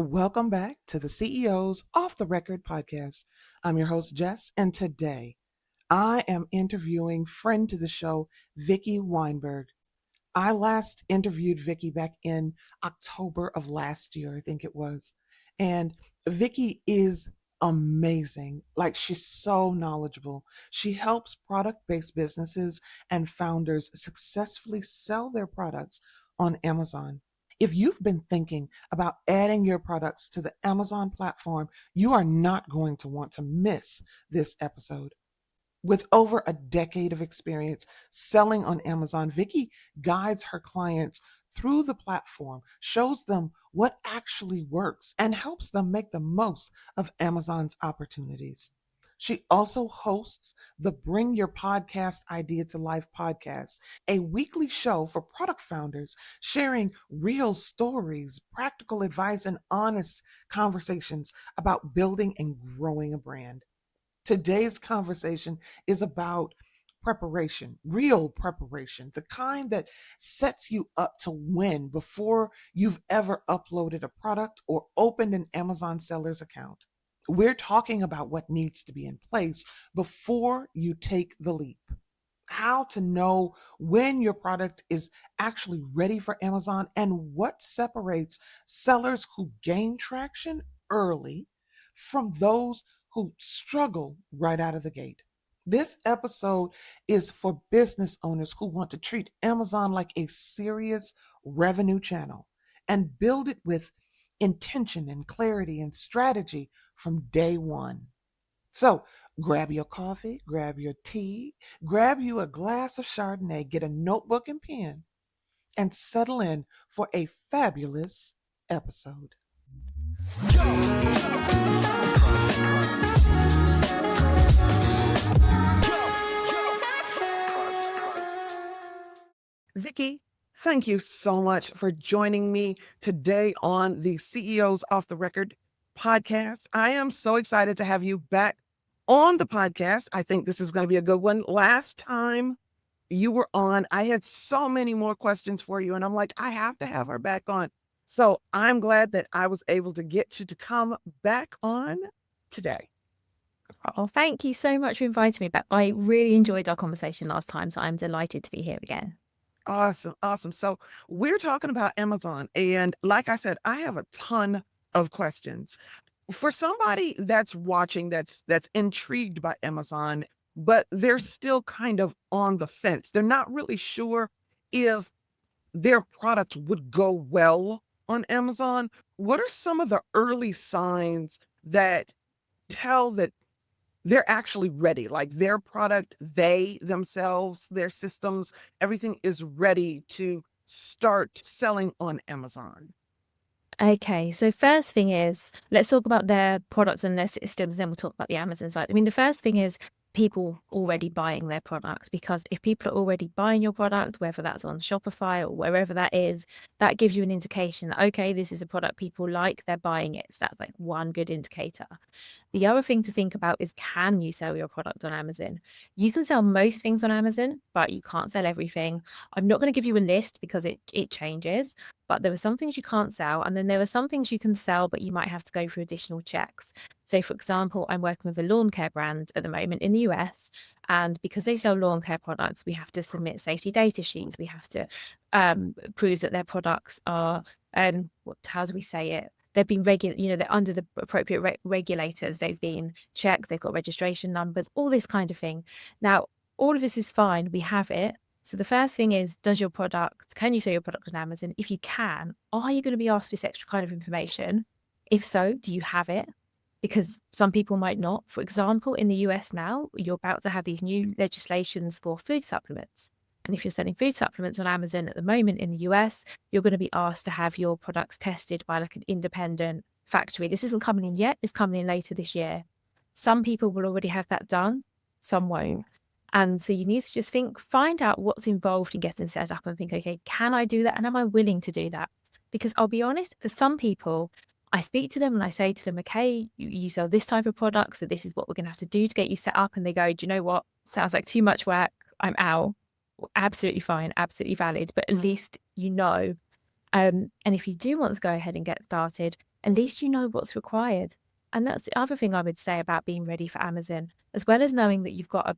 Welcome back to the CEO's Off the Record podcast. I'm your host, Jess, and today I am interviewing friend to the show, Vicki Weinberg. I last interviewed Vicki back in October of last year, I think it was. And Vicki is amazing. Like, she's so knowledgeable. She helps product-based businesses and founders successfully sell their products on Amazon. If you've been thinking about adding your products to the Amazon platform, you are not going to want to miss this episode. With over a decade of experience selling on Amazon, Vicki guides her clients through the platform, shows them what actually works, and helps them make the most of Amazon's opportunities. She also hosts the Bring Your Podcast Idea to Life podcast, a weekly show for product founders sharing real stories, practical advice, and honest conversations about building and growing a brand. Today's conversation is about preparation, real preparation, the kind that sets you up to win before you've ever uploaded a product or opened an Amazon seller's account. We're talking about what needs to be in place before you take the leap. How to know when your product is actually ready for Amazon and what separates sellers who gain traction early from those who struggle right out of the gate. This episode is for business owners who want to treat Amazon like a serious revenue channel and build it with intention and clarity and strategy from day one. So grab your coffee, grab your tea, grab you a glass of Chardonnay, get a notebook and pen, and settle in for a fabulous episode. Vicki, thank you so much for joining me today on the CEO's Off the Record podcast. I am so excited to have you back on the podcast. I think this is going to be a good one. Last time you were on, I had so many more questions for you, and I'm like, I have to have her back on. So I'm glad that I was able to get you to come back on today. Oh, thank you so much for inviting me back. I really enjoyed our conversation last time, so I'm delighted to be here again. Awesome. So we're talking about Amazon. And like I said, I have a ton of questions. For somebody that's watching, that's intrigued by Amazon, but they're still kind of on the fence. They're not really sure if their product would go well on Amazon. What are some of the early signs that tell that they're actually ready? Like their product, they themselves, their systems, everything is ready to start selling on Amazon. Okay, so first thing is, let's talk about their products and their systems, then we'll talk about the Amazon side. I mean, the first thing is people already buying their products, because if people are already buying your product, whether that's on Shopify or wherever that is, that gives you an indication that, okay, this is a product people like, they're buying it. So that's like one good indicator. The other thing to think about is, can you sell your product on Amazon? You can sell most things on Amazon, but you can't sell everything. I'm not going to give you a list because it changes, but there are some things you can't sell, and then there are some things you can sell, but you might have to go through additional checks. So, for example, I'm working with a lawn care brand at the moment in the US, and because they sell lawn care products, we have to submit safety data sheets. We have to prove that their products are, how do we say it? They've been they're under the appropriate regulators. They've been checked. They've got registration numbers, all this kind of thing. Now, all of this is fine. We have it. So the first thing is, can you sell your product on Amazon? If you can, are you going to be asked this extra kind of information? If so, do you have it? Because some people might not. For example, in the US now, you're about to have these new legislations for food supplements. And if you're selling food supplements on Amazon at the moment in the US, you're going to be asked to have your products tested by like an independent factory. This isn't coming in yet. It's coming in later this year. Some people will already have that done. Some won't. And so you need to just find out what's involved in getting set up and think, okay, can I do that? And am I willing to do that? Because I'll be honest, for some people, I speak to them and I say to them, okay, you sell this type of product, so this is what we're going to have to do to get you set up. And they go, do you know what? Sounds like too much work. I'm out. Absolutely fine, absolutely valid, but at least you know. And if you do want to go ahead and get started, at least you know what's required. And that's the other thing I would say about being ready for Amazon, as well as knowing that you've got a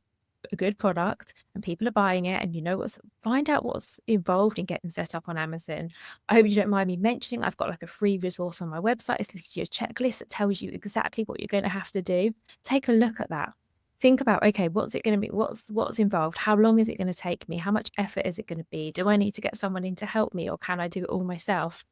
good product and people are buying it and you know find out what's involved in getting set up on Amazon. I hope you don't mind me mentioning, I've got like a free resource on my website. It's literally a checklist that tells you exactly what you're going to have to do. Take a look at that. Think about, okay, what's it going to be? What's involved? How long is it going to take me? How much effort is it going to be? Do I need to get someone in to help me, or can I do it all myself?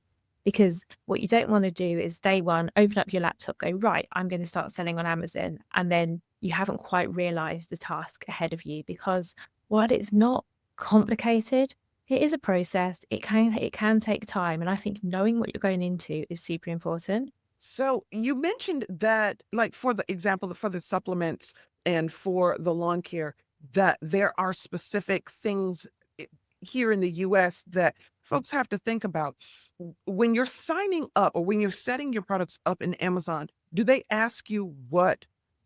Because what you don't want to do is day one, open up your laptop, go, right, I'm going to start selling on Amazon. And then you haven't quite realized the task ahead of you, because while it's not complicated, it is a process. It can take time. And I think knowing what you're going into is super important. So you mentioned that, like for the example, for the supplements and for the lawn care, that there are specific things here in the US that folks have to think about. When you're signing up or when you're setting your products up in Amazon, do they ask you what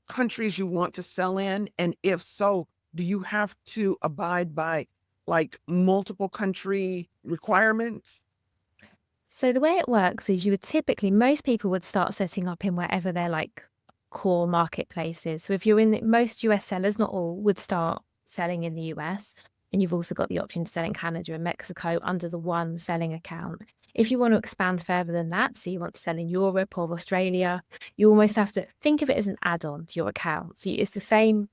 countries you want to sell in? And if so, do you have to abide by like multiple country requirements? So the way it works is most people would start setting up in wherever their like core marketplaces. So if you're most US sellers, not all, would start selling in the US. And you've also got the option to sell in Canada and Mexico under the one selling account. If you want to expand further than that, so you want to sell in Europe or Australia, you almost have to think of it as an add-on to your account. So it's the same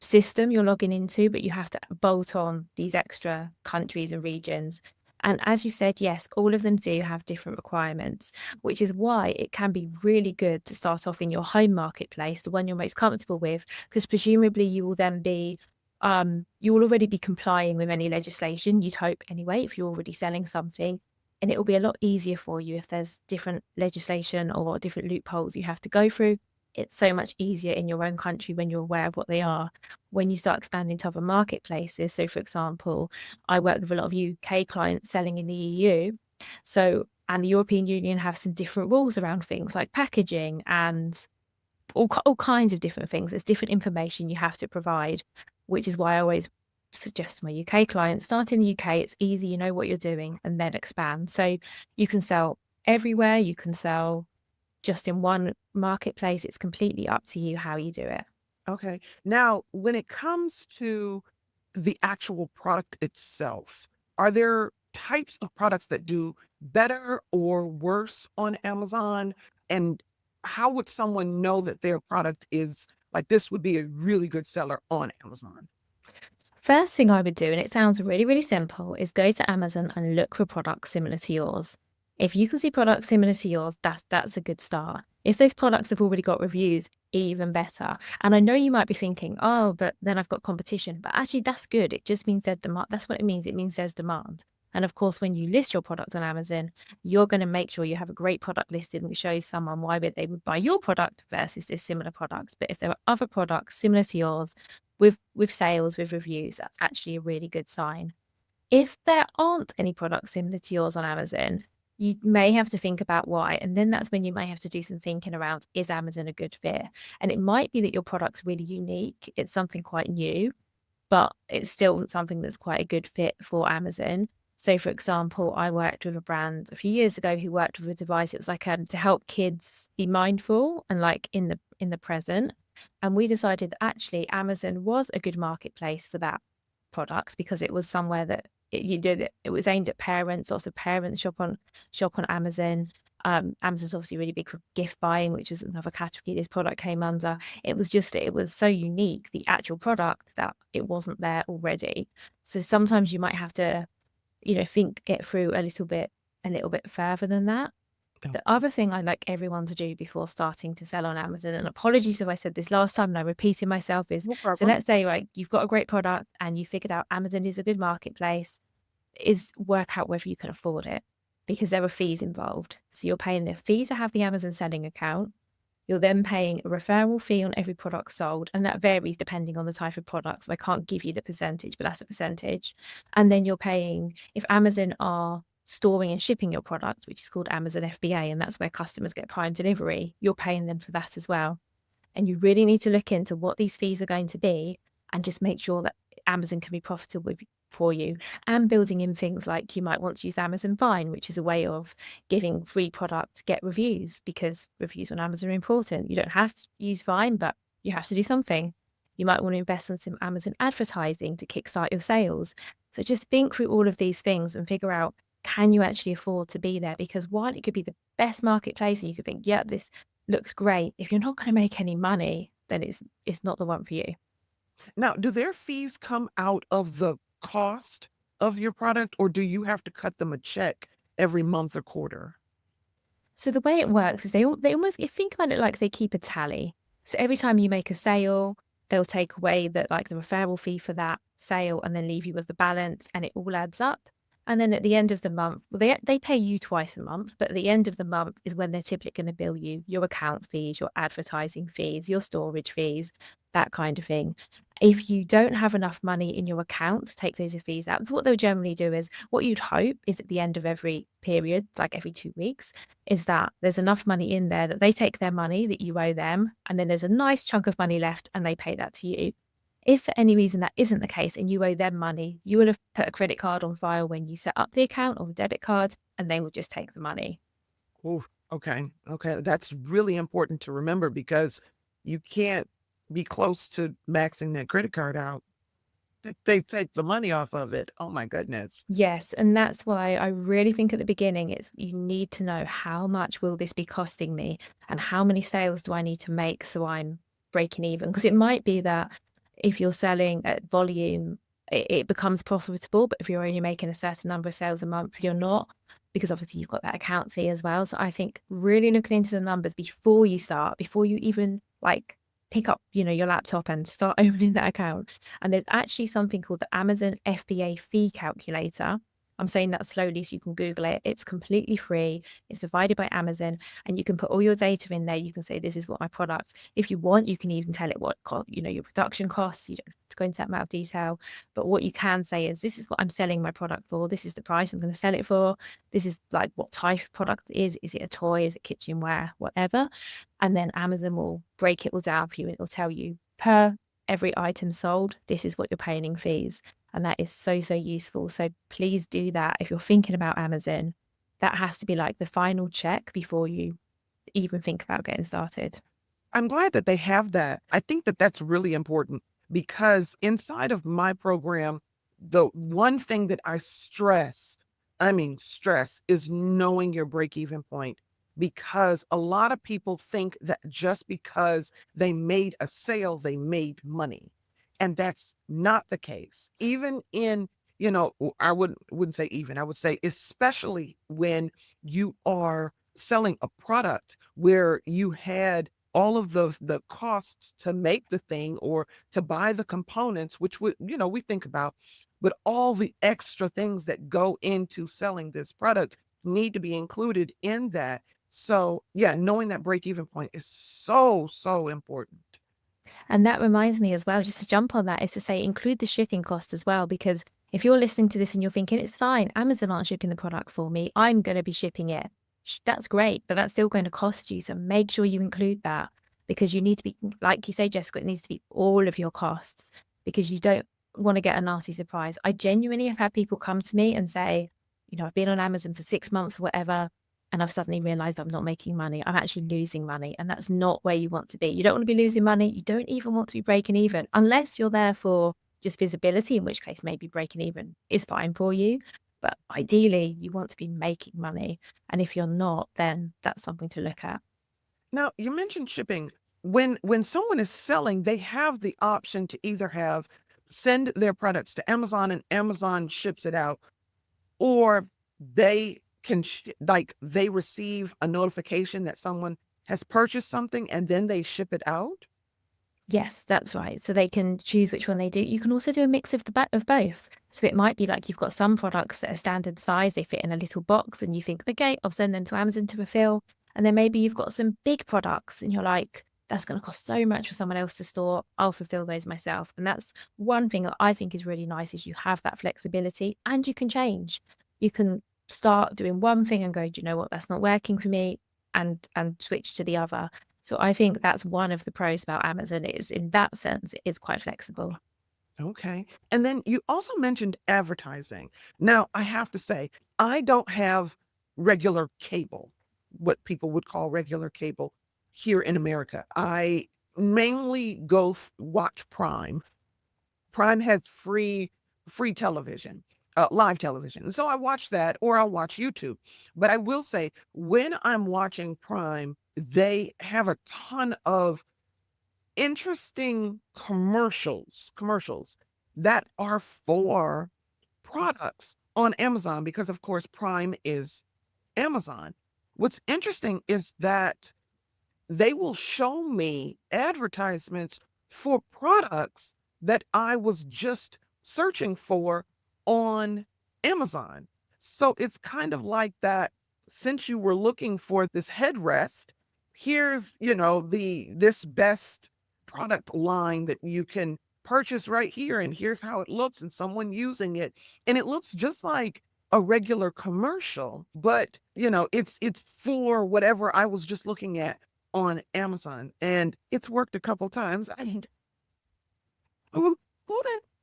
system you're logging into, but you have to bolt on these extra countries and regions. And as you said, yes, all of them do have different requirements, which is why it can be really good to start off in your home marketplace, the one you're most comfortable with, because presumably you will then be, you will already be complying with any legislation, you'd hope anyway, if you're already selling something. And it will be a lot easier for you if there's different legislation or different loopholes you have to go through. It's so much easier in your own country when you're aware of what they are. When you start expanding to other marketplaces, so for example, I work with a lot of UK clients selling in the EU. So, and the European Union have some different rules around things like packaging and all kinds of different things. There's different information you have to provide, which is why I always suggest to my UK clients, start in the UK. It's easy, you know what you're doing, and then expand. So you can sell everywhere. You can sell just in one marketplace. It's completely up to you how you do it. Okay. Now, when it comes to the actual product itself, are there types of products that do better or worse on Amazon? And how would someone know that their product is like this would be a really good seller on Amazon? First thing I would do, and it sounds really, really simple, is go to Amazon and look for products similar to yours. If you can see products similar to yours, that's a good start. If those products have already got reviews, even better. And I know you might be thinking, oh, but then I've got competition. But actually, that's good. It just means there's demand. That's what it means. It means there's demand. And of course, when you list your product on Amazon, you're going to make sure you have a great product listed and shows someone why they would buy your product versus this similar product. But if there are other products similar to yours with sales, with reviews, that's actually a really good sign. If there aren't any products similar to yours on Amazon, you may have to think about why. And then that's when you may have to do some thinking around, is Amazon a good fit? And it might be that your product's really unique. It's something quite new, but it's still something that's quite a good fit for Amazon. So for example, I worked with a brand a few years ago who worked with a device. It was like to help kids be mindful and like in the present. And we decided that actually Amazon was a good marketplace for that product because it was somewhere that it was aimed at parents. Lots of parents shop on Amazon. Amazon's obviously really big for gift buying, which is another category this product came under. It was so unique, the actual product, that it wasn't there already. So sometimes you might have to, think it through a little bit further than that. The other thing I like everyone to do before starting to sell on Amazon, and apologies if I said this last time and I'm repeating myself, is No so problem. let's say, right, you've got a great product and you figured out Amazon is a good marketplace, is work out whether you can afford it, because there are fees involved. So you're paying the fee to have the Amazon selling account. You're then paying a referral fee on every product sold, and that varies depending on the type of product. So I can't give you the percentage, but that's a percentage. And then you're paying, if Amazon are storing and shipping your product, which is called Amazon FBA, and that's where customers get prime delivery, you're paying them for that as well. And you really need to look into what these fees are going to be and just make sure that Amazon can be profitable for you, and building in things like you might want to use Amazon Vine, which is a way of giving free product to get reviews, because reviews on Amazon are important. You don't have to use Vine, but you have to do something. You might want to invest in some Amazon advertising to kickstart your sales. So just think through all of these things and figure out, can you actually afford to be there? Because while it could be the best marketplace and you could think, yep, this looks great, if you're not going to make any money, then it's not the one for you. Now, do their fees come out of the cost of your product, or do you have to cut them a check every month or quarter? So the way it works is they almost, you think about it like they keep a tally. So every time you make a sale, they'll take away the referral fee for that sale and then leave you with the balance, and it all adds up. And then at the end of the month, well, they pay you twice a month, but at the end of the month is when they're typically going to bill you your account fees, your advertising fees, your storage fees, that kind of thing. If you don't have enough money in your account to take those fees out, so what they'll generally do is, what you'd hope is at the end of every period, like every 2 weeks, is that there's enough money in there that they take their money that you owe them, and then there's a nice chunk of money left and they pay that to you. If for any reason that isn't the case and you owe them money, you will have put a credit card on file when you set up the account, or a debit card, and they will just take the money. Oh, okay. Okay. That's really important to remember, because you can't be close to maxing that credit card out. They take the money off of it. Oh my goodness. Yes, and that's why I really think at the beginning it's, you need to know, how much will this be costing me and how many sales do I need to make so I'm breaking even? Because it might be that if you're selling at volume, it becomes profitable, but if you're only making a certain number of sales a month, you're not, because obviously you've got that account fee as well. So I think really looking into the numbers before you start, before you even like pick up, your laptop and start opening that account. And there's actually something called the Amazon FBA fee calculator. I'm saying that slowly so you can Google it. It's completely free. It's provided by Amazon, and you can put all your data in there. You can say, this is what my product. If you want, you can even tell it what, your production costs. You don't have to go into that amount of detail. But what you can say is, this is what I'm selling my product for. This is the price I'm going to sell it for. This is like what type of product it is. Is it a toy? Is it kitchenware? Whatever. And then Amazon will break it all down for you, and it will tell you per every item sold, this is what you're paying in fees. And that is so, so useful. So please do that. If you're thinking about Amazon, that has to be like the final check before you even think about getting started. I'm glad that they have that. I think that that's really important, because inside of my program, the one thing that stress, is knowing your break even point. Because a lot of people think that just because they made a sale, they made money. And that's not the case. Even in, I wouldn't say even, I would say especially when you are selling a product where you had all of the costs to make the thing or to buy the components, which we think about, but all the extra things that go into selling this product need to be included in that. So yeah, knowing that break even point is so, so important. And that reminds me as well, just to jump on that, is to say include the shipping cost as well. Because if you're listening to this and you're thinking, it's fine, Amazon aren't shipping the product for me, I'm going to be shipping it. That's great, but that's still going to cost you. So make sure you include that, because you need to be, like you say, Jessica, it needs to be all of your costs, because you don't want to get a nasty surprise. I genuinely have had people come to me and say, I've been on Amazon for 6 months or whatever, and I've suddenly realized I'm not making money. I'm actually losing money. And that's not where you want to be. You don't want to be losing money. You don't even want to be breaking even, unless you're there for just visibility, in which case maybe breaking even is fine for you. But ideally, you want to be making money. And if you're not, then that's something to look at. Now, you mentioned shipping. When someone is selling, they have the option to either send their products to Amazon and Amazon ships it out, or they can they receive a notification that someone has purchased something and then they ship it out. Yes, that's right. So they can choose which one they do. You can also do a mix of of both. So it might be like you've got some products that are standard size, they fit in a little box, and you think, okay, I'll send them to Amazon to fulfill. And then maybe you've got some big products and you're like, that's going to cost so much for someone else to store. I'll fulfill those myself. And that's one thing that I think is really nice, is you have that flexibility and you can change. You can start doing one thing and go, do you know what, that's not working for me, and switch to the other. So I think that's one of the pros about Amazon, is in that sense, it is quite flexible. Okay. And then you also mentioned advertising. Now, I have to say, I don't have regular cable, what people would call regular cable here in America. I mainly watch Prime. Prime has free television, live television. So I watch that or I'll watch YouTube. But I will say when I'm watching Prime, they have a ton of interesting commercials that are for products on Amazon because of course Prime is Amazon. What's interesting is that they will show me advertisements for products that I was just searching for on Amazon. So it's kind of like that since you were looking for this headrest, here's, this best product line that you can purchase right here and here's how it looks and someone using it and it looks just like a regular commercial, but it's for whatever I was just looking at on Amazon, and it's worked a couple times. And who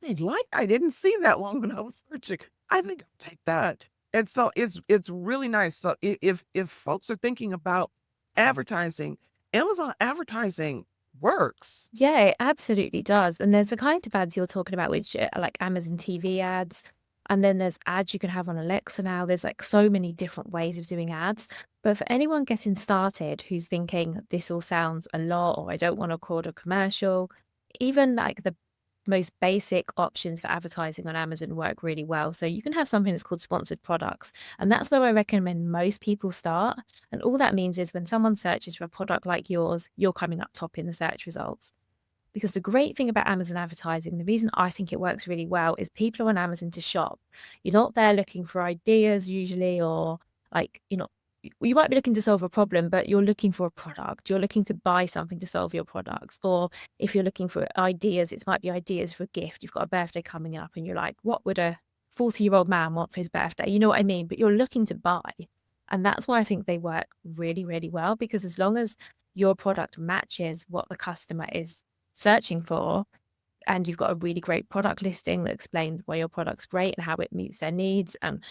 did like? I didn't see that one when I was searching. I think I'll take that. And so it's really nice. So if folks are thinking about advertising, Amazon advertising works. Yeah, it absolutely does. And there's the kind of ads you're talking about, which are like Amazon TV ads. And then there's ads you can have on Alexa now. There's like so many different ways of doing ads. But for anyone getting started who's thinking this all sounds a lot, or I don't want to record a commercial, even like the most basic options for advertising on Amazon work really well. So you can have something that's called sponsored products. And that's where I recommend most people start. And all that means is when someone searches for a product like yours, you're coming up top in the search results. Because the great thing about Amazon advertising, the reason I think it works really well is people are on Amazon to shop. You're not there looking for ideas usually, or like, you might be looking to solve a problem, but you're looking for a product. You're looking to buy something to solve your products. Or if you're looking for ideas, it might be ideas for a gift. You've got a birthday coming up and you're like, what would a 40-year-old man want for his birthday? You know what I mean? But you're looking to buy. And that's why I think they work really, really well, because as long as your product matches what the customer is searching for, and you've got a really great product listing that explains why your product's great and how it meets their needs, and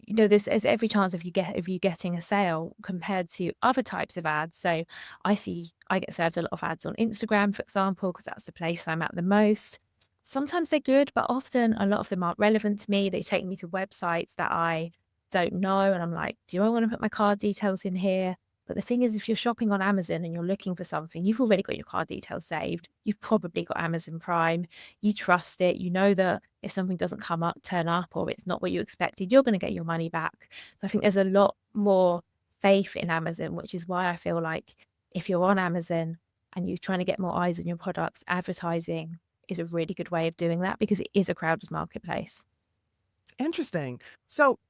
there's every chance of you getting a sale compared to other types of ads. So I get served a lot of ads on Instagram, for example, because that's the place I'm at the most. Sometimes they're good, but often a lot of them aren't relevant to me. They take me to websites that I don't know, and I'm like, do I want to put my card details in here? But the thing is, if you're shopping on Amazon and you're looking for something, you've already got your card details saved. You've probably got Amazon Prime. You trust it. You know that if something doesn't turn up, or it's not what you expected, you're going to get your money back. So I think there's a lot more faith in Amazon, which is why I feel like if you're on Amazon and you're trying to get more eyes on your products, advertising is a really good way of doing that, because it is a crowded marketplace. Interesting. So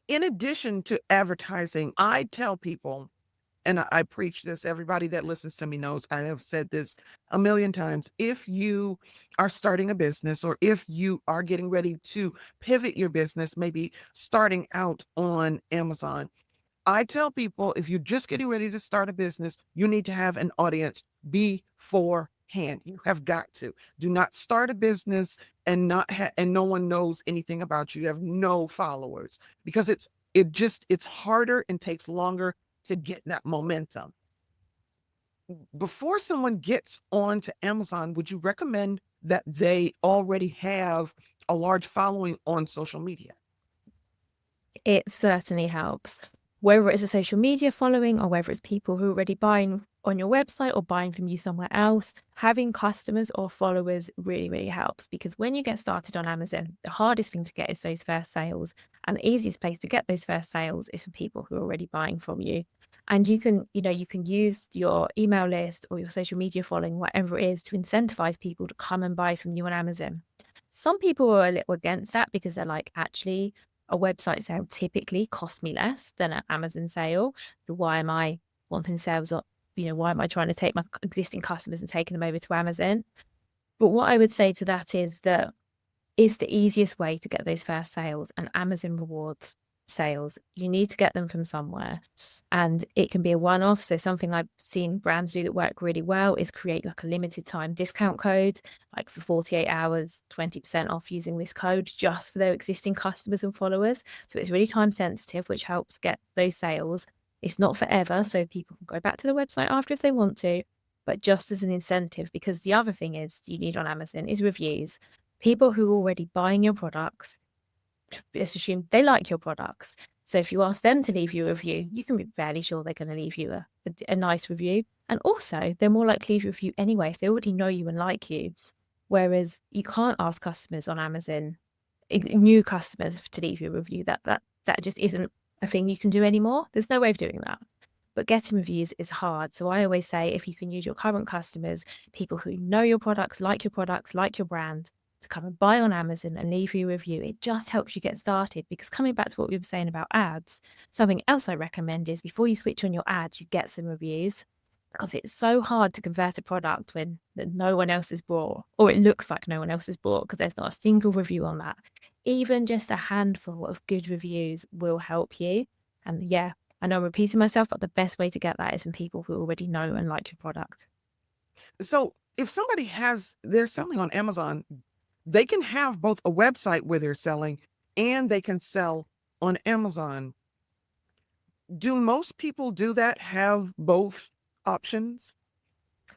in addition to advertising, I tell people, and I preach this, everybody that listens to me knows I have said this a million times. If you are starting a business, or if you are getting ready to pivot your business, maybe starting out on Amazon, I tell people if you're just getting ready to start a business, you need to have an audience beforehand. You have got to. Do not start a business and and no one knows anything about you. You have no followers, because it's harder and takes longer to get that momentum. Before someone gets onto Amazon, would you recommend that they already have a large following on social media? It certainly helps. Whether it's a social media following or whether it's people who are already buying on your website or buying from you somewhere else, having customers or followers really, really helps, because when you get started on Amazon, the hardest thing to get is those first sales. And the easiest place to get those first sales is for people who are already buying from you. And you can use your email list or your social media following, whatever it is, to incentivize people to come and buy from you on Amazon. Some people are a little against that because they're like, actually, a website sale typically costs me less than an Amazon sale. So why am I wanting sales up? Why am I trying to take my existing customers and taking them over to Amazon? But what I would say to that is that it's the easiest way to get those first sales, and Amazon rewards sales, you need to get them from somewhere. And it can be a one-off. So something I've seen brands do that work really well is create like a limited time discount code, like for 48 hours, 20% off using this code just for their existing customers and followers. So it's really time sensitive, which helps get those sales. It's not forever, so people can go back to the website after if they want to, but just as an incentive, because the other thing is you need on Amazon is reviews. People who are already buying your products, let's assume they like your products. So if you ask them to leave you a review, you can be fairly sure they're going to leave you a nice review. And also, they're more likely to leave you a review anyway if they already know you and like you. Whereas you can't ask customers on Amazon, new customers, to leave you a review. That just isn't a thing you can do anymore. There's no way of doing that. But getting reviews is hard. So I always say if you can use your current customers, people who know your products, like your brand, to come and buy on Amazon and leave you a review, it just helps you get started. Because coming back to what we were saying about ads, something else I recommend is before you switch on your ads, you get some reviews, because it's so hard to convert a product when no one else has bought, or it looks like no one else has bought because there's not a single review on that. Even just a handful of good reviews will help you. And yeah, I know I'm repeating myself, but the best way to get that is from people who already know and like your product. So if they're selling on Amazon, they can have both a website where they're selling and they can sell on Amazon. Do most people do that, have both options?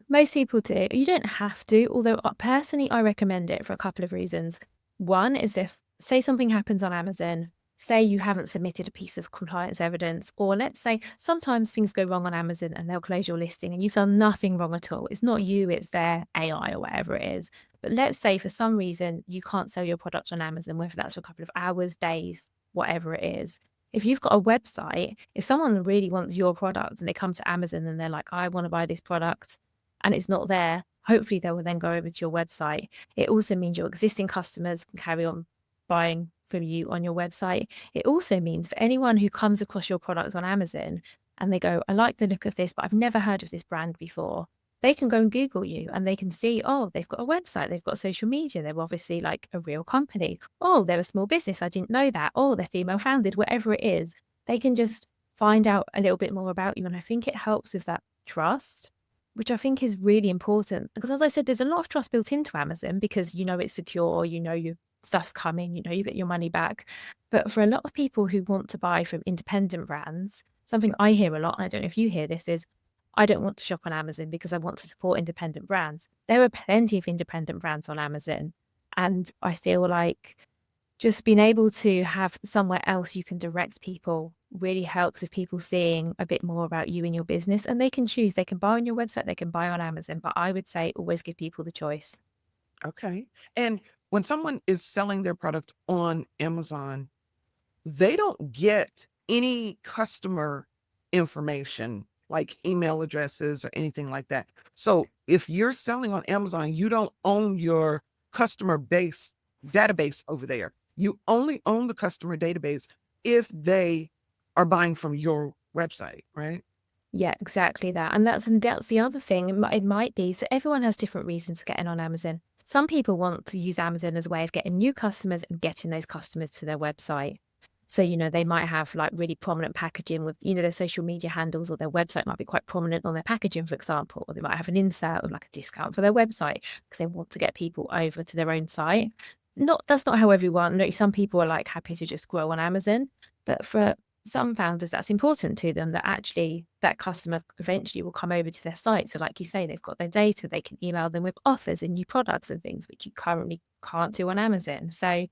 Most people do. You don't have to, although personally, I recommend it for a couple of reasons. One is if, say, something happens on Amazon, say you haven't submitted a piece of compliance evidence, or let's say sometimes things go wrong on Amazon and they'll close your listing and you've done nothing wrong at all. It's not you, it's their AI or whatever it is. But let's say for some reason you can't sell your product on Amazon, whether that's for a couple of hours, days, whatever it is. If you've got a website, if someone really wants your product and they come to Amazon and they're like, I want to buy this product, and it's not there, hopefully they will then go over to your website. It also means your existing customers can carry on buying from you on your website. It also means for anyone who comes across your products on Amazon and they go, I like the look of this, but I've never heard of this brand before, they can go and Google you and they can see, oh, they've got a website, they've got social media, they're obviously like a real company. Oh, they're a small business, I didn't know that. Oh, they're female founded, whatever it is. They can just find out a little bit more about you. And I think it helps with that trust, which I think is really important. Because as I said, there's a lot of trust built into Amazon because you know it's secure, you know your stuff's coming, you know you get your money back. But for a lot of people who want to buy from independent brands, something I hear a lot, and I don't know if you hear this, is I don't want to shop on Amazon because I want to support independent brands. There are plenty of independent brands on Amazon. And I feel like just being able to have somewhere else you can direct people really helps with people seeing a bit more about you and your business. And they can choose, they can buy on your website, they can buy on Amazon, but I would say always give people the choice. Okay. And when someone is selling their product on Amazon, they don't get any customer information like email addresses or anything like that. So if you're selling on Amazon, you don't own your customer base database over there. You only own the customer database if they are buying from your website, right? Yeah, exactly that. And that's the other thing. It might be, so everyone has different reasons for getting on Amazon. Some people want to use Amazon as a way of getting new customers and getting those customers to their website. So, they might have like really prominent packaging with, their social media handles, or their website might be quite prominent on their packaging, for example, or they might have an insert of like a discount for their website because they want to get people over to their own site. That's not how everyone, some people are like happy to just grow on Amazon, but for some founders, that's important to them, that actually that customer eventually will come over to their site. So like you say, they've got their data, they can email them with offers and new products and things, which you currently can't do on Amazon. So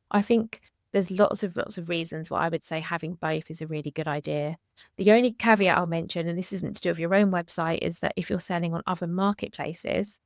I think there's lots of reasons why I would say having both is a really good idea. The only caveat I'll mention, and this isn't to do with your own website, is that if you're selling on other marketplaces,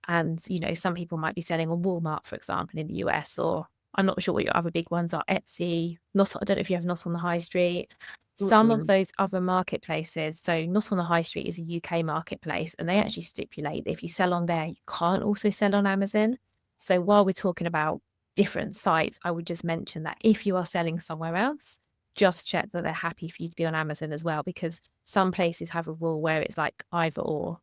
and some people might be selling on Walmart, for example, in the US, or I'm not sure what your other big ones are, Etsy, I don't know if you have Not on the High Street. Some of Mm-mm. those other marketplaces, so Not on the High Street is a UK marketplace, and they actually stipulate that if you sell on there, you can't also sell on Amazon. So while we're talking about different sites, I would just mention that if you are selling somewhere else, just check that they're happy for you to be on Amazon as well, because some places have a rule where it's like either or.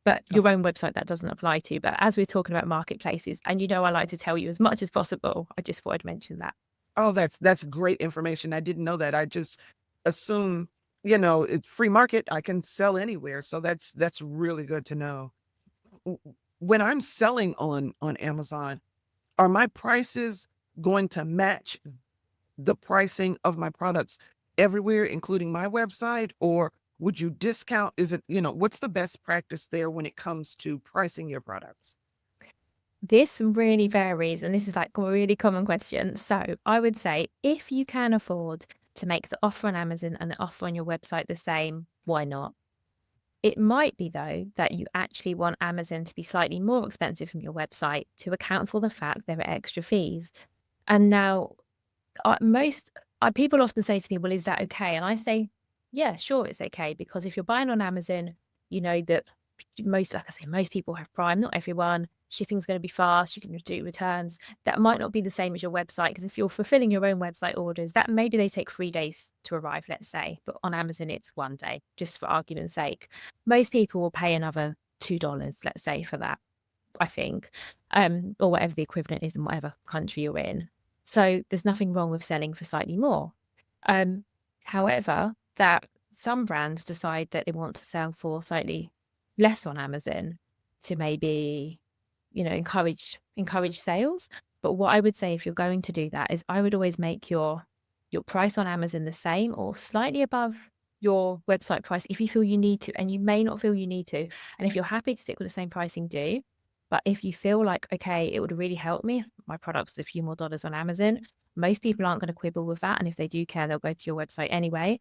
But your own website, that doesn't apply to. But as we're talking about marketplaces, and I like to tell you as much as possible, I just thought I'd mention that. Oh, that's great information. I didn't know that. I just assume, it's free market. I can sell anywhere. So that's really good to know. When I'm selling on Amazon, are my prices going to match the pricing of my products everywhere, including my website? Or would you discount? Is it, what's the best practice there when it comes to pricing your products? This really varies, and this is like a really common question. So I would say if you can afford to make the offer on Amazon and the offer on your website the same, why not? It might be, though, that you actually want Amazon to be slightly more expensive from your website to account for the fact there are extra fees. And now, most people often say to me, "Well, is that okay?" And I say, "Yeah, sure, it's okay." Because if you're buying on Amazon, you know that like I say, most people have Prime, not everyone. Shipping's going to be fast. You can do returns. That might not be the same as your website because if you're fulfilling your own website orders, that maybe they take 3 days to arrive, let's say, but on Amazon it's 1 day, just for argument's sake. Most people will pay another $2, let's say, for that. I think, or whatever the equivalent is in whatever country you're in. So there's nothing wrong with selling for slightly more. Um, However, that some brands decide that they want to sell for slightly less on Amazon to maybe, encourage sales. But what I would say if you're going to do that is I would always make your price on Amazon the same or slightly above your website price if you feel you need to, and you may not feel you need to. And if you're happy to stick with the same pricing, do. But if you feel like, okay, it would really help me if my product was a few more dollars on Amazon, most people aren't going to quibble with that. And if they do care, they'll go to your website anyway.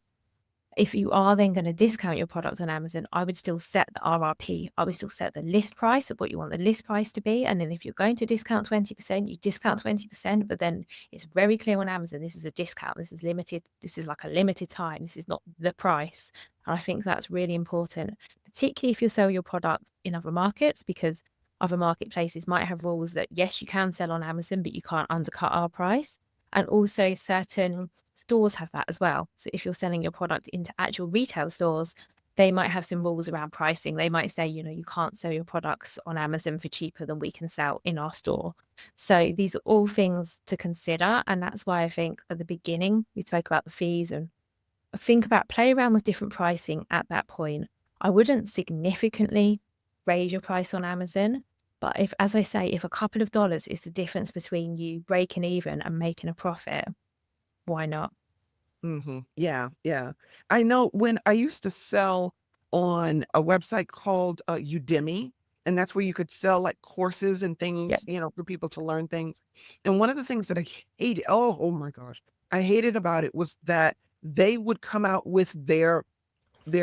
If you are then going to discount your product on Amazon, I would still set the RRP. I would still set the list price of what you want the list price to be. And then if you're going to discount 20%, you discount 20%, but then it's very clear on Amazon, this is a discount. This is limited. This is like a limited time. This is not the price. And I think that's really important, particularly if you sell your product in other markets, because other marketplaces might have rules that, yes, you can sell on Amazon, but you can't undercut our price. And also certain stores have that as well. So if you're selling your product into actual retail stores, they might have some rules around pricing. They might say, you can't sell your products on Amazon for cheaper than we can sell in our store. So these are all things to consider. And that's why I think at the beginning, we spoke about the fees and play around with different pricing at that point. I wouldn't significantly raise your price on Amazon. But as I say, if a couple of dollars is the difference between you breaking even and making a profit, why not? Yeah, yeah. I know when I used to sell on a website called Udemy, and that's where you could sell like courses and Yeah. things, for people to learn things. And one of the things that I hated, oh my gosh, I hated about it was that they would come out with their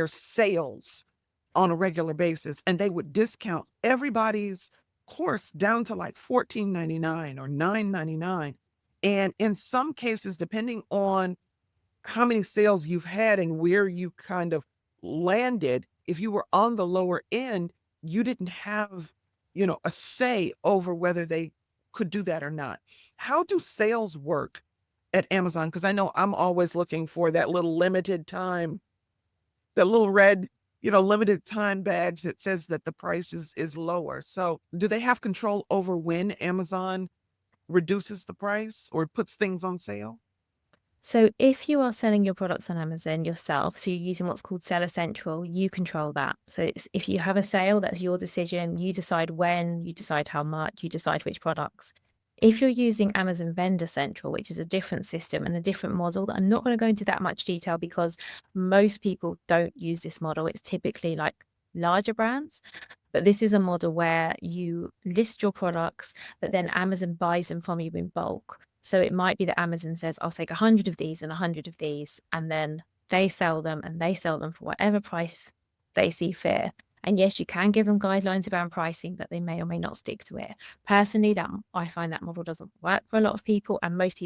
sales on a regular basis, and they would discount everybody's course down to like $14.99 or $9.99. And in some cases, depending on how many sales you've had and where you kind of landed, if you were on the lower end, you didn't have, a say over whether they could do that or not. How do sales work at Amazon? Because I know I'm always looking for that little limited time, that little red, limited time badge that says that the price is lower. So do they have control over when Amazon reduces the price or puts things on sale? So if you are selling your products on Amazon yourself, so you're using what's called Seller Central, you control that. So if you have a sale, that's your decision. You decide when, you decide how much, you decide which products. If you're using Amazon Vendor Central, which is a different system and a different model that I'm not going to go into that much detail because most people don't use this model. It's typically like larger brands. But this is a model where you list your products, but then Amazon buys them from you in bulk. So it might be that Amazon says, I'll take 100 of these and 100 of these, and then they sell them and they sell them for whatever price they see fit. And yes, you can give them guidelines around pricing, but they may or may not stick to it. Personally, that I find that model doesn't work for a lot of people, and most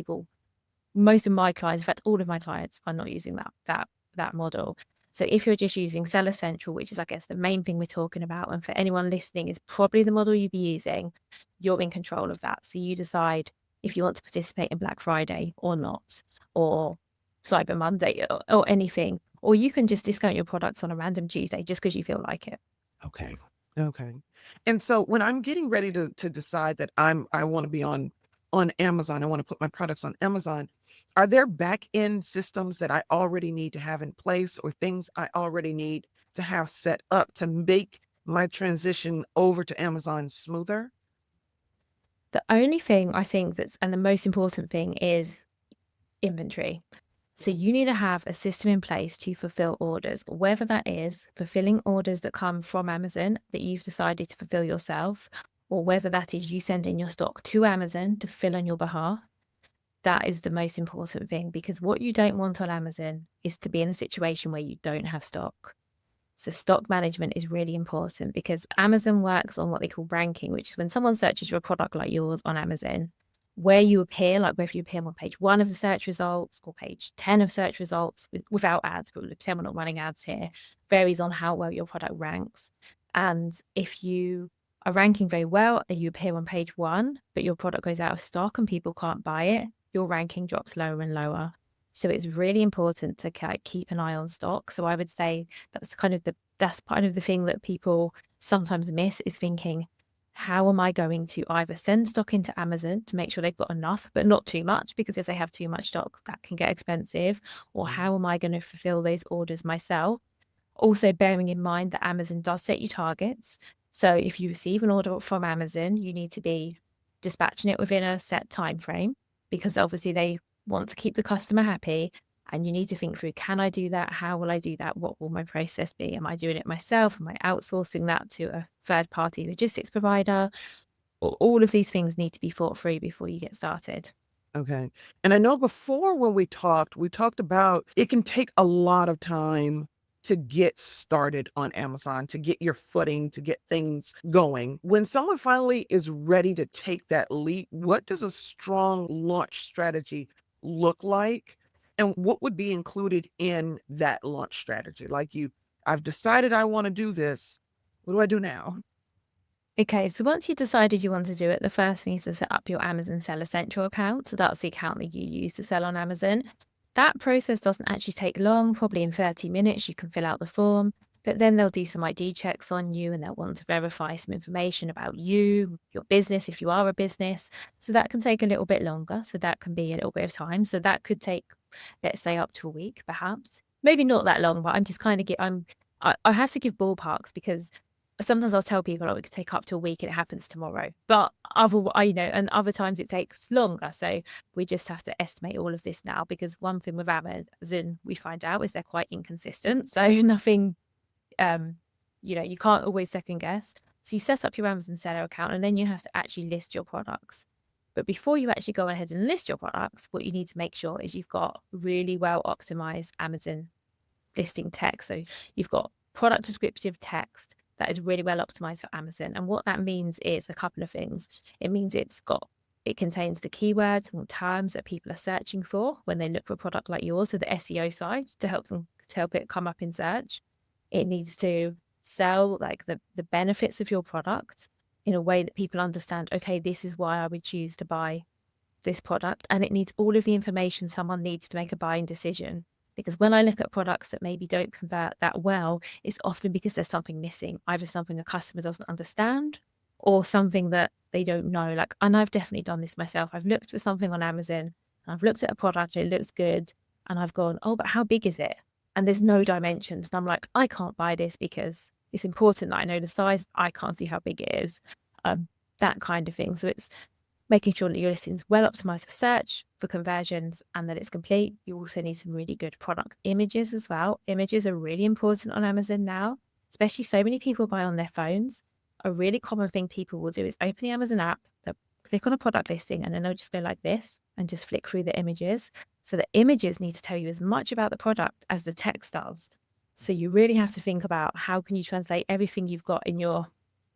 of my clients, in fact, all of my clients are not using that model. So if you're just using Seller Central, which is, I guess, the main thing we're talking about, and for anyone listening is probably the model you'd be using, you're in control of that. So you decide if you want to participate in Black Friday or not, or Cyber Monday or anything, or you can just discount your products on a random Tuesday just because you feel like it. Okay. Okay. And so when I'm getting ready to decide that I want to be on on Amazon, I want to put my products on Amazon, are there back end systems that I already need to have in place or things I already need to have set up to make my transition over to Amazon smoother? The only thing I think and the most important thing is inventory. So you need to have a system in place to fulfill orders, whether that is fulfilling orders that come from Amazon that you've decided to fulfill yourself, or whether that is you sending your stock to Amazon to fill on your behalf. That is the most important thing, because what you don't want on Amazon is to be in a situation where you don't have stock. So stock management is really important because Amazon works on what they call ranking, which is when someone searches for a product like yours on Amazon, where you appear, like whether you appear on page 1 of the search results or page 10 of search results without ads, but pretend we're not running ads here, varies on how well your product ranks. And if you are ranking very well and you appear on page 1, but your product goes out of stock and people can't buy it, your ranking drops lower and lower. So it's really important to keep an eye on stock. So I would say that's kind of that's part of the thing that people sometimes miss, is thinking, how am I going to either send stock into Amazon to make sure they've got enough, but not too much, because if they have too much stock, that can get expensive, or how am I going to fulfill those orders myself? Also bearing in mind that Amazon does set you targets. So if you receive an order from Amazon, you need to be dispatching it within a set time frame, because obviously they want to keep the customer happy. And you need to think through, can I do that? How will I do that? What will my process be? Am I doing it myself? Am I outsourcing that to a third-party logistics provider? All of these things need to be thought through before you get started. Okay. And I know before when we talked about it can take a lot of time to get started on Amazon, to get your footing, to get things going. When someone finally is ready to take that leap, what does a strong launch strategy look like? And what would be included in that launch strategy? I've decided I want to do this. What do I do now? Okay, so once you've decided you want to do it, the first thing is to set up your Amazon Seller Central account. So that's the account that you use to sell on Amazon. That process doesn't actually take long, probably in 30 minutes. You can fill out the form, but then they'll do some ID checks on you and they'll want to verify some information about you, your business, if you are a business. So that can take a little bit longer. So that can be a little bit of time. So that could take, let's say, up to a week, perhaps. Maybe not that long, but I'm just kind of I have to give ballparks, because sometimes I'll tell people, oh, it could take up to a week and it happens tomorrow. But and other times it takes longer. So we just have to estimate all of this now, because one thing with Amazon we find out is they're quite inconsistent. So nothing, you can't always second guess. So you set up your Amazon seller account and then you have to actually list your products. But before you actually go ahead and list your products, what you need to make sure is you've got really well optimized Amazon listing text. So you've got product descriptive text that is really well optimized for Amazon. And what that means is a couple of things. It means it contains the keywords and terms that people are searching for when they look for a product like yours, so the SEO side, to help it come up in search. It needs to sell like the benefits of your product in a way that people understand, okay, this is why I would choose to buy this product. And it needs all of the information someone needs to make a buying decision. Because when I look at products that maybe don't convert that well, it's often because there's something missing, either something a customer doesn't understand or something that they don't know. And I've definitely done this myself. I've looked for something on Amazon and I've looked at a product and it looks good. And I've gone, oh, but how big is it? And there's no dimensions. And I'm like, I can't buy this because it's important that I know the size. I can't see how big it is. That kind of thing. So it's making sure that your listing is well optimized for search, for conversions, and that it's complete. You also need some really good product images as well. Images are really important on Amazon now, especially so many people buy on their phones. A really common thing people will do is open the Amazon app, they'll click on a product listing, and then they'll just go like this and just flick through the images. So the images need to tell you as much about the product as the text does. So you really have to think about, how can you translate everything you've got in your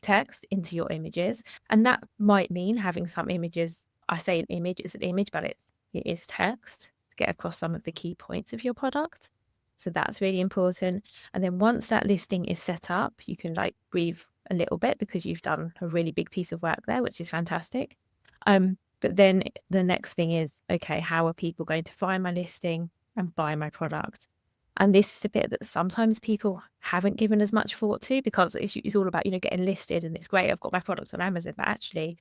text into your images. And that might mean having some images. I say an image is an image, but it is text to get across some of the key points of your product. So that's really important. And then once that listing is set up, you can breathe a little bit, because you've done a really big piece of work there, which is fantastic. But then the next thing is, okay, how are people going to find my listing and buy my product? And this is a bit that sometimes people haven't given as much thought to, because it's all about, getting listed and it's great, I've got my product on Amazon. But actually,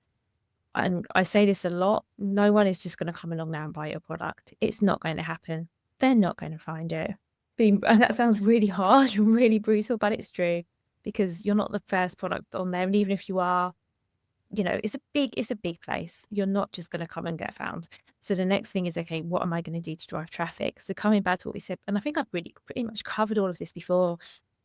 and I say this a lot, no one is just going to come along now and buy your product. It's not going to happen. They're not going to find it. And that sounds really harsh and really brutal, but it's true, because you're not the first product on there. And even if you are, it's a big place. You're not just going to come and get found. So the next thing is, okay, what am I going to do to drive traffic? So coming back to what we said, and I think I've really pretty much covered all of this before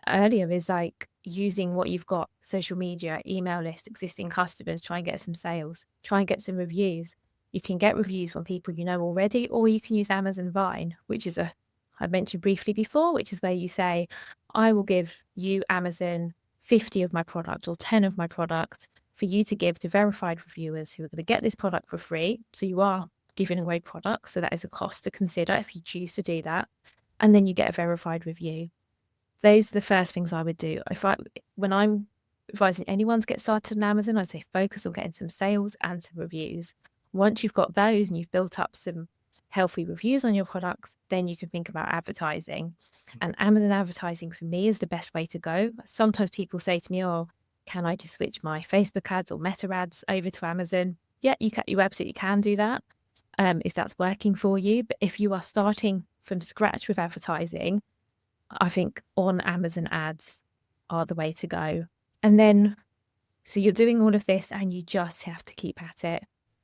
earlier, is like using what you've got: social media, email list, existing customers, try and get some sales, try and get some reviews. You can get reviews from people you know already, or you can use Amazon Vine, which is I mentioned briefly before, which is where you say, I will give you, Amazon, 50 of my product or 10 of my product for you to give to verified reviewers who are going to get this product for free. So you are giving away products. So that is a cost to consider if you choose to do that. And then you get a verified review. Those are the first things I would do. When I'm advising anyone to get started on Amazon, I'd say focus on getting some sales and some reviews. Once you've got those and you've built up some healthy reviews on your products, then you can think about advertising. And Amazon advertising for me is the best way to go. Sometimes people say to me, oh, can I just switch my Facebook ads or Meta ads over to Amazon? Yeah, you absolutely can do that if that's working for you. But if you are starting from scratch with advertising, I think on Amazon ads are the way to go. And then, so you're doing all of this and you just have to keep at it.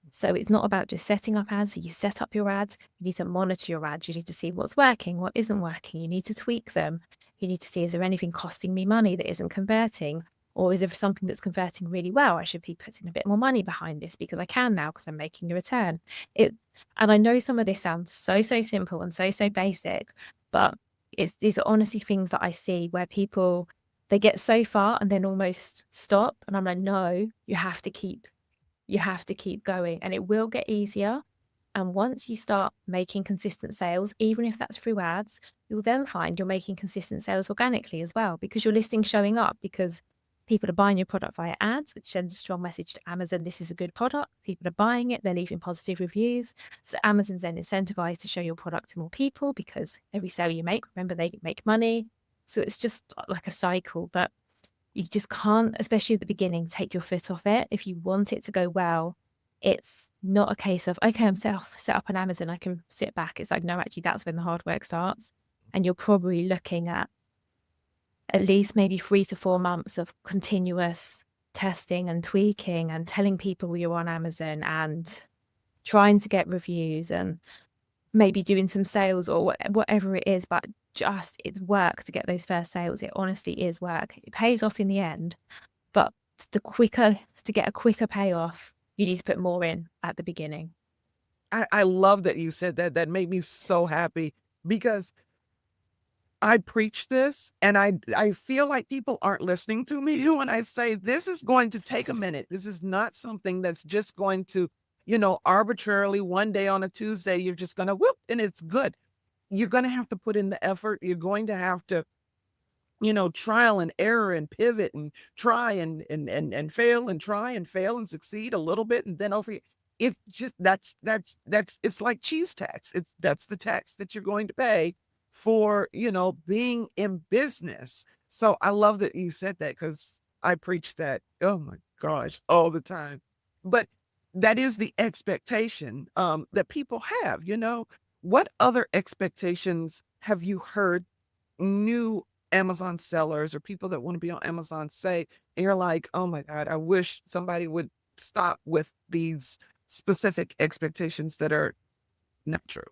So it's not about just setting up ads. So you set up your ads, you need to monitor your ads. You need to see what's working, what isn't working. You need to tweak them. You need to see, is there anything costing me money that isn't converting? Or is there something that's converting really well? I should be putting a bit more money behind this because I can now, because I'm making a return. And I know some of this sounds so simple and so basic, but these are honestly things that I see where people, they get so far and then almost stop. And I'm like, no, you have to keep going, and it will get easier. And once you start making consistent sales, even if that's through ads, you'll then find you're making consistent sales organically as well, because your listing's showing up, because people are buying your product via ads, which sends a strong message to Amazon, this is a good product. People are buying it, they're leaving positive reviews. So Amazon's then incentivized to show your product to more people, because every sale you make, remember, they make money. So it's just like a cycle, but you just can't, especially at the beginning, take your foot off it. If you want it to go well, it's not a case of, okay, I'm set up on Amazon, I can sit back. It's like, no, actually, that's when the hard work starts. And you're probably looking at least maybe 3 to 4 months of continuous testing and tweaking and telling people you're on Amazon and trying to get reviews and maybe doing some sales or whatever it is. But just, it's work to get those first sales. It honestly is work. It pays off in the end, but to get a quicker payoff, you need to put more in at the beginning. I love that you said that. That made me so happy, because I preach this and I feel like people aren't listening to me when I say this is going to take a minute. This is not something that's just going to, arbitrarily one day on a Tuesday, you're just going to whoop and it's good. You're going to have to put in the effort. You're going to have to, trial and error and pivot and try and fail and try and fail and succeed a little bit. And then it just, it's like cheese tax. That's the tax that you're going to pay for, being in business. So I love that you said that, because I preach that, oh my gosh, all the time. But that is the expectation that people have. What other expectations have you heard new Amazon sellers or people that want to be on Amazon say, and you're like, oh my God, I wish somebody would stop with these specific expectations that are not true?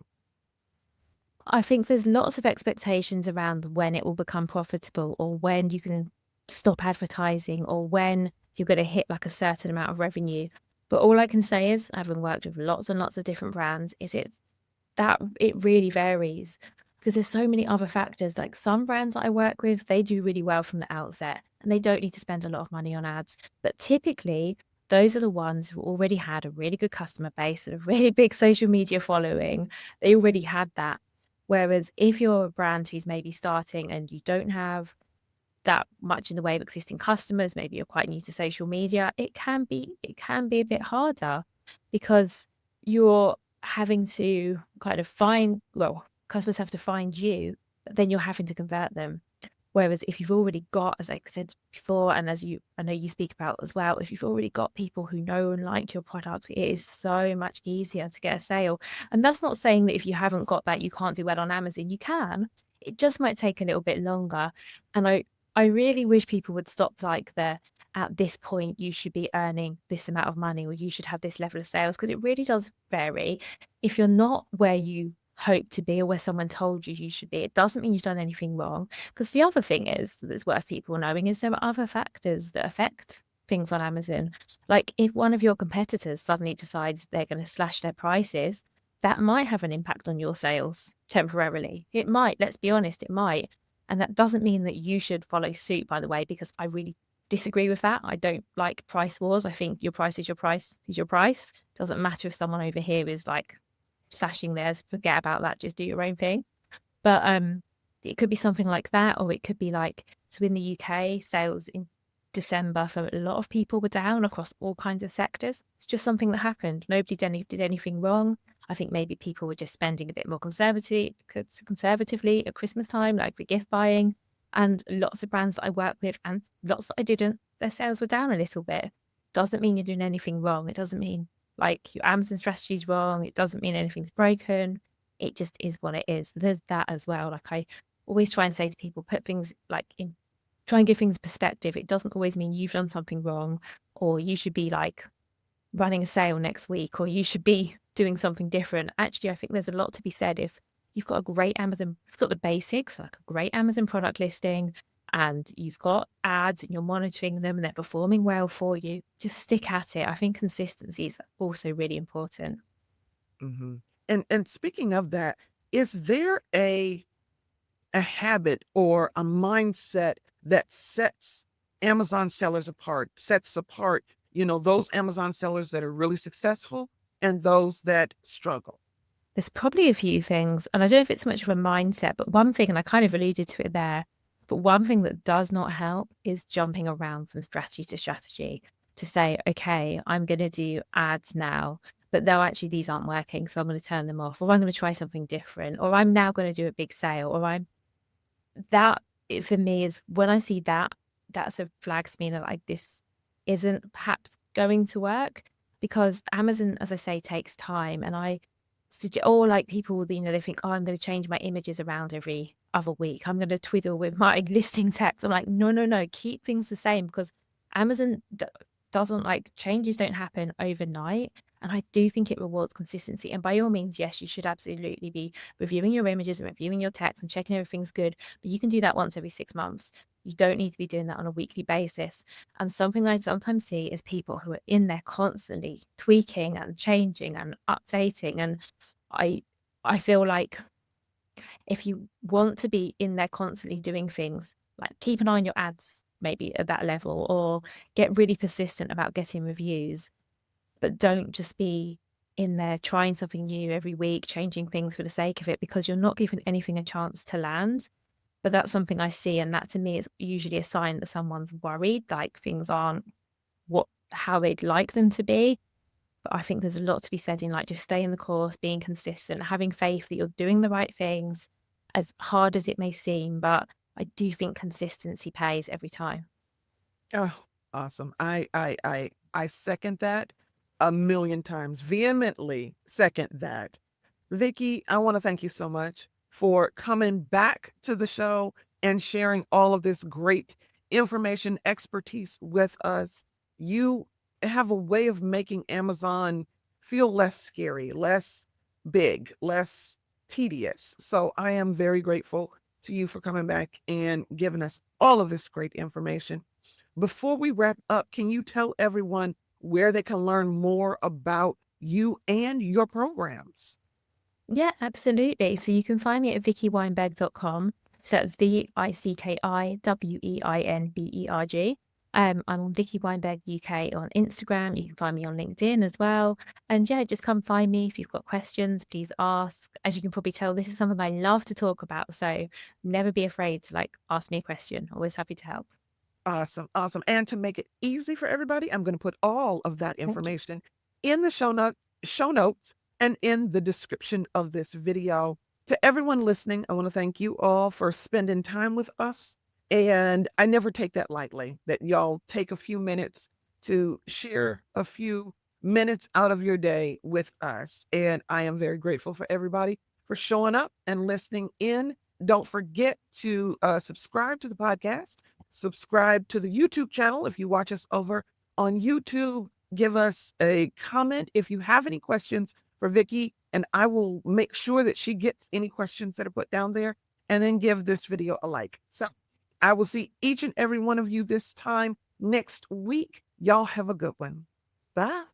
I think there's lots of expectations around when it will become profitable, or when you can stop advertising, or when you're going to hit like a certain amount of revenue. But all I can say is, having worked with lots and lots of different brands, it really varies, because there's so many other factors. Like some brands that I work with, they do really well from the outset and they don't need to spend a lot of money on ads. But typically, those are the ones who already had a really good customer base and a really big social media following. They already had that. Whereas if you're a brand who's maybe starting and you don't have that much in the way of existing customers, maybe you're quite new to social media, it can be a bit harder, because you're having to kind of customers have to find you, but then you're having to convert them. Whereas if you've already got, as I said before, and I know you speak about as well, if you've already got people who know and like your product, it is so much easier to get a sale. And that's not saying that if you haven't got that, you can't do well on Amazon. You can. It just might take a little bit longer. And I really wish people would stop like at this point, you should be earning this amount of money or you should have this level of sales, because it really does vary. If you're not where you hope to be or where someone told you you should be, it doesn't mean you've done anything wrong. Because the other thing is that's worth people knowing is there are other factors that affect things on Amazon. Like if one of your competitors suddenly decides they're going to slash their prices, that might have an impact on your sales temporarily. It might, let's be honest, it might. And that doesn't mean that you should follow suit, by the way, because I really disagree with that. I don't like price wars. I think your price is your price is your price. Doesn't matter if someone over here is like slashing theirs, forget about that, just do your own thing. But it could be something like that, or it could be like, so in the UK, sales in December for a lot of people were down across all kinds of sectors. It's just something that happened. Nobody did anything wrong. I think maybe people were just spending a bit more conservatively at Christmas time, like with gift buying. And lots of brands that I work with and lots that I didn't, their sales were down a little bit. Doesn't mean you're doing anything wrong. It doesn't mean like your Amazon strategy is wrong. It doesn't mean anything's broken. It just is what it is. There's that as well. Like I always try and say to people, put things like in, try and give things perspective. It doesn't always mean you've done something wrong or you should be like running a sale next week or you should be doing something different. Actually, I think there's a lot to be said if you've got a great Amazon, you've got the basics, like a great Amazon product listing, and you've got ads and you're monitoring them and they're performing well for you, just stick at it. I think consistency is also really important. Mm-hmm. And speaking of that, is there a habit or a mindset that sets Amazon sellers apart, sets apart, those Amazon sellers that are really successful and those that struggle? There's probably a few things, and I don't know if it's so much of a mindset, but one thing, and I kind of alluded to it there, but one thing that does not help is jumping around from strategy to strategy to say, okay, I'm going to do ads now, but though actually these aren't working, so I'm going to turn them off, or I'm going to try something different, or I'm now going to do a big sale, or that for me is when I see that, that's a flag to me that like this isn't perhaps going to work, because Amazon, as I say, takes time. And or like people, they think, oh, I'm going to change my images around every other week. I'm going to twiddle with my listing text. I'm like, no, keep things the same, because Amazon doesn't like, changes don't happen overnight. And I do think it rewards consistency. And by all means, yes, you should absolutely be reviewing your images and reviewing your text and checking everything's good. But you can do that once every 6 months. You don't need to be doing that on a weekly basis. And something I sometimes see is people who are in there constantly tweaking and changing and updating. And I feel like if you want to be in there constantly doing things, like keep an eye on your ads, maybe at that level, or get really persistent about getting reviews, but don't just be in there trying something new every week, changing things for the sake of it, because you're not giving anything a chance to land. But that's something I see, and that to me is usually a sign that someone's worried, like things aren't how they'd like them to be. But I think there's a lot to be said in like just staying the course, being consistent, having faith that you're doing the right things, as hard as it may seem. But I do think consistency pays every time. Oh, awesome. I second that a million times, vehemently second that. Vicki, I want to thank you so much for coming back to the show and sharing all of this great information, expertise with us. You have a way of making Amazon feel less scary, less big, less tedious. So I am very grateful to you for coming back and giving us all of this great information. Before we wrap up, can you tell everyone where they can learn more about you and your programs? Yeah, absolutely. So you can find me at vickiweinberg.com. So that's VICKIWEINBERG. I'm on Vicki Weinberg UK on Instagram. You can find me on LinkedIn as well. And yeah, just come find me. If you've got questions, please ask. As you can probably tell, this is something I love to talk about. So never be afraid to like ask me a question. Always happy to help. Awesome. Awesome. And to make it easy for everybody, I'm going to put all of that Thank you. information in the show notes and in the description of this video. To everyone listening, I want to thank you all for spending time with us. And I never take that lightly, that y'all take a few minutes to share a few minutes out of your day with us. And I am very grateful for everybody for showing up and listening in. Don't forget to subscribe to the podcast, subscribe to the YouTube channel if you watch us over on YouTube. Give us a comment if you have any questions for Vicki, and I will make sure that she gets any questions that are put down there, and then give this video a like. So I will see each and every one of you this time next week. Y'all have a good one. Bye.